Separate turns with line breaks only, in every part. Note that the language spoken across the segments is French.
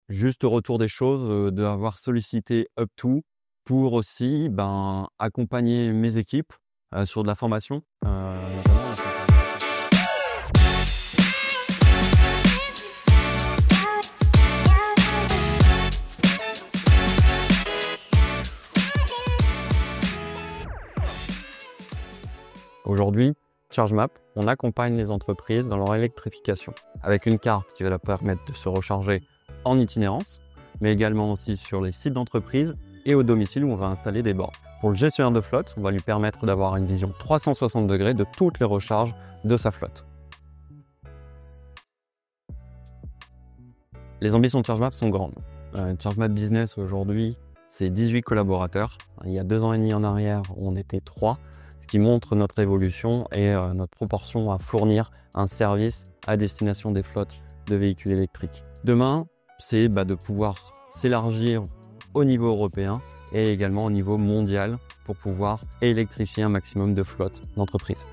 juste retour des choses, d'avoir sollicité Up2 pour aussi accompagner mes équipes sur de la formation, notamment la formation. Aujourd'hui, ChargeMap, on accompagne les entreprises dans leur électrification avec une carte qui va leur permettre de se recharger en itinérance, mais également aussi sur les sites d'entreprise et au domicile où on va installer des bornes. Pour le gestionnaire de flotte, on va lui permettre d'avoir une vision 360 degrés de toutes les recharges de sa flotte. Les ambitions de ChargeMap sont grandes. ChargeMap Business aujourd'hui, c'est 18 collaborateurs. Il y a 2 ans et demi en arrière, on était 3. Ce qui montre notre évolution et notre proportion à fournir un service à destination des flottes de véhicules électriques. Demain, c'est de pouvoir s'élargir au niveau européen et également au niveau mondial pour pouvoir électrifier un maximum de flottes d'entreprises.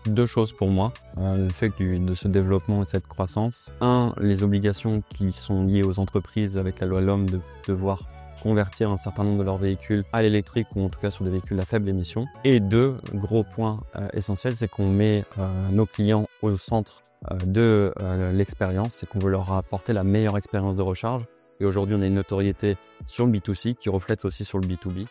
2 choses pour moi, le fait de ce développement et cette croissance. 1, les obligations qui sont liées aux entreprises avec la loi LOM de devoir convertir un certain nombre de leurs véhicules à l'électrique ou en tout cas sur des véhicules à faible émission. Et 2, gros point essentiel, c'est qu'on met nos clients au centre de l'expérience, c'est qu'on veut leur apporter la meilleure expérience de recharge. Et aujourd'hui, on a une notoriété sur le B2C qui reflète aussi sur le B2B.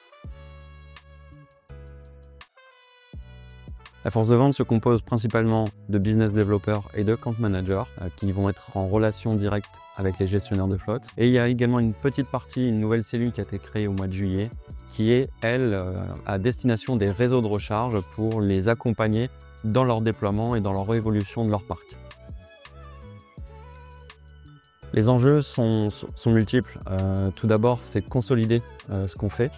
La force de vente se compose principalement de business developers et de account managers qui vont être en relation directe avec les gestionnaires de flotte. Et il y a également une petite partie, une nouvelle cellule qui a été créée au mois de juillet, qui est, elle, à destination des réseaux de recharge pour les accompagner dans leur déploiement et dans leur évolution de leur parc. Les enjeux sont multiples. Tout d'abord, c'est consolider ce qu'on fait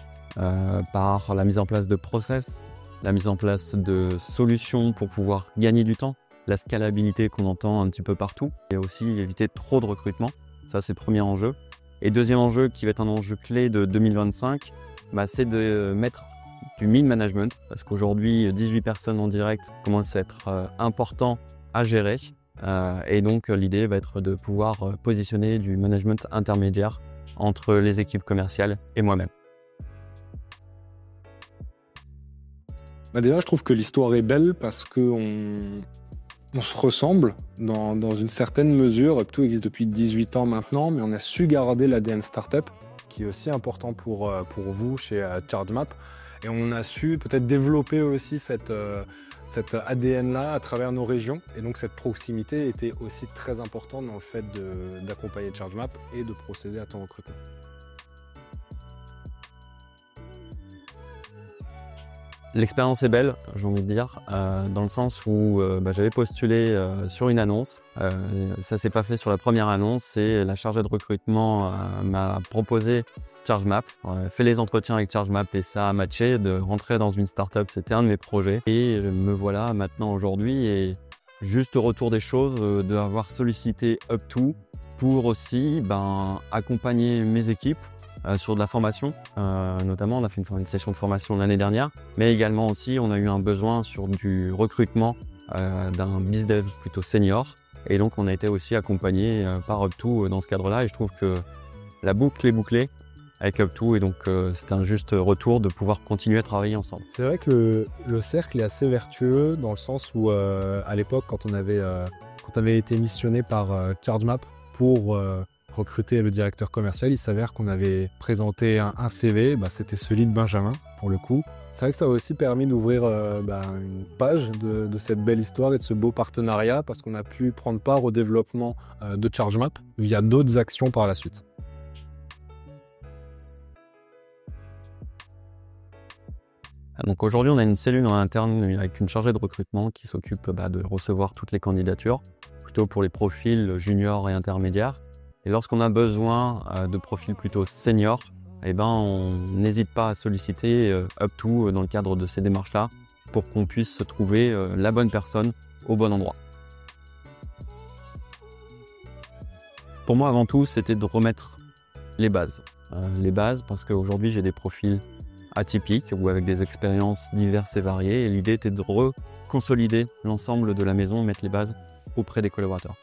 par la mise en place de process, la mise en place de solutions pour pouvoir gagner du temps, la scalabilité qu'on entend un petit peu partout, et aussi éviter trop de recrutement. Ça, c'est le premier enjeu. Et deuxième enjeu, qui va être un enjeu clé de 2025, c'est de mettre du mid-management, parce qu'aujourd'hui, 18 personnes en direct commencent à être important à gérer. Et donc, l'idée va être de pouvoir positionner du management intermédiaire entre les équipes commerciales et moi-même.
Déjà, je trouve que l'histoire est belle parce qu'on se ressemble dans une certaine mesure. Up2 existe depuis 18 ans maintenant, mais on a su garder l'ADN startup, qui est aussi important pour vous chez ChargeMap. Et on a su peut-être développer aussi cet ADN-là à travers nos régions. Et donc cette proximité était aussi très importante dans le fait d'accompagner ChargeMap et de procéder à ton recrutement.
L'expérience est belle, j'ai envie de dire, dans le sens où j'avais postulé sur une annonce. Ça s'est pas fait sur la première annonce et la chargée de recrutement m'a proposé ChargeMap, fait les entretiens avec ChargeMap et ça a matché de rentrer dans une startup. C'était un de mes projets et me voilà maintenant aujourd'hui et juste retour des choses d'avoir sollicité Up2 pour aussi accompagner mes équipes sur de la formation, notamment on a fait une session de formation l'année dernière, mais également aussi on a eu un besoin sur du recrutement d'un BizDev plutôt senior et donc on a été aussi accompagné par Up2 dans ce cadre-là et je trouve que la boucle est bouclée avec Up2 et donc c'est un juste retour de pouvoir continuer à travailler ensemble.
C'est vrai que le cercle est assez vertueux dans le sens où à l'époque quand on avait été missionné par ChargeMap pour recruter le directeur commercial, il s'avère qu'on avait présenté un CV, c'était celui de Benjamin pour le coup. C'est vrai que ça a aussi permis d'ouvrir une page de cette belle histoire et de ce beau partenariat parce qu'on a pu prendre part au développement de ChargeMap via d'autres actions par la suite.
Donc aujourd'hui, on a une cellule en interne avec une chargée de recrutement qui s'occupe de recevoir toutes les candidatures, plutôt pour les profils juniors et intermédiaires. Et lorsqu'on a besoin de profils plutôt seniors, on n'hésite pas à solliciter Up2 dans le cadre de ces démarches-là pour qu'on puisse se trouver la bonne personne au bon endroit. Pour moi, avant tout, c'était de remettre les bases. Parce qu'aujourd'hui, j'ai des profils atypiques ou avec des expériences diverses et variées. Et l'idée était de reconsolider l'ensemble de la maison, mettre les bases auprès des collaborateurs.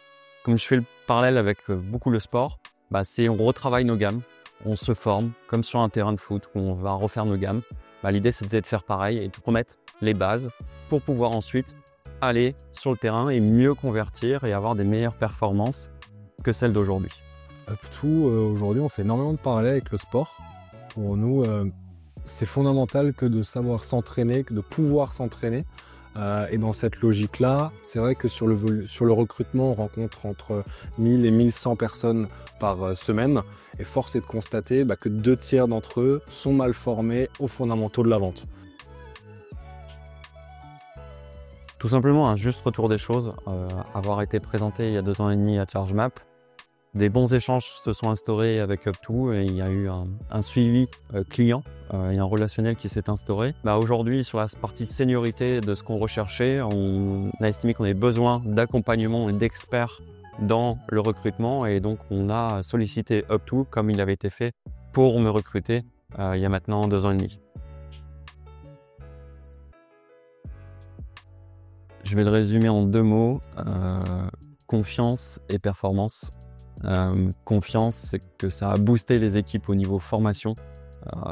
comme je fais le parallèle avec beaucoup le sport, c'est on retravaille nos gammes, on se forme comme sur un terrain de foot où on va refaire nos gammes. L'idée c'était de faire pareil et de remettre les bases pour pouvoir ensuite aller sur le terrain et mieux convertir et avoir des meilleures performances que celles d'aujourd'hui.
Up2, aujourd'hui, on fait énormément de parallèles avec le sport. Pour nous, c'est fondamental que de savoir s'entraîner, que de pouvoir s'entraîner. Et dans cette logique-là, c'est vrai que sur le recrutement, on rencontre entre 1000 et 1100 personnes par semaine. Et force est de constater que 2/3 d'entre eux sont mal formés aux fondamentaux de la vente.
Tout simplement un juste retour des choses, avoir été présenté il y a 2 ans et demi à ChargeMap. Des bons échanges se sont instaurés avec Up2 et il y a eu un suivi client et un relationnel qui s'est instauré. Aujourd'hui, sur la partie seniorité de ce qu'on recherchait, on a estimé qu'on avait besoin d'accompagnement et d'experts dans le recrutement et donc on a sollicité Up2 comme il avait été fait pour me recruter il y a maintenant 2 ans et demi. Je vais le résumer en 2 mots, confiance et performance. Confiance, c'est que ça a boosté les équipes au niveau formation,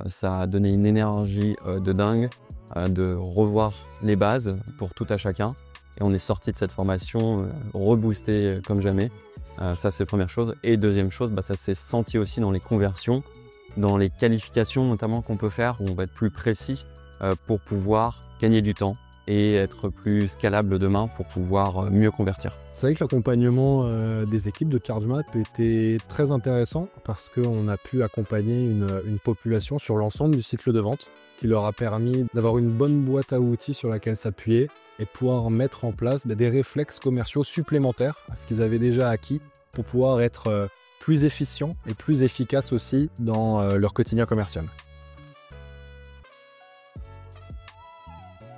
ça a donné une énergie de dingue, de revoir les bases pour tout à chacun et on est sorti de cette formation reboosté comme jamais. Ça c'est la première chose. Et deuxième chose, ça s'est senti aussi dans les conversions, dans les qualifications notamment qu'on peut faire, où on va être plus précis pour pouvoir gagner du temps et être plus scalable demain pour pouvoir mieux convertir.
C'est vrai que l'accompagnement des équipes de ChargeMap était très intéressant parce qu'on a pu accompagner une population sur l'ensemble du cycle de vente qui leur a permis d'avoir une bonne boîte à outils sur laquelle s'appuyer et de pouvoir mettre en place des réflexes commerciaux supplémentaires à ce qu'ils avaient déjà acquis pour pouvoir être plus efficients et plus efficaces aussi dans leur quotidien commercial.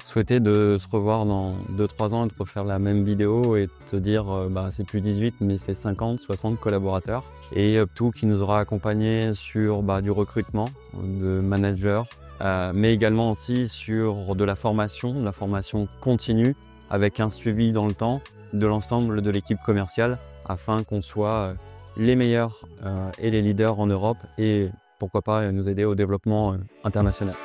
Souhaiter de se revoir dans 2-3 ans et de refaire la même vidéo et de te dire c'est plus 18 mais c'est 50, 60 collaborateurs. Et Up2 qui nous aura accompagnés sur du recrutement de managers, mais également aussi sur de la formation continue avec un suivi dans le temps de l'ensemble de l'équipe commerciale afin qu'on soit les meilleurs et les leaders en Europe et pourquoi pas nous aider au développement international.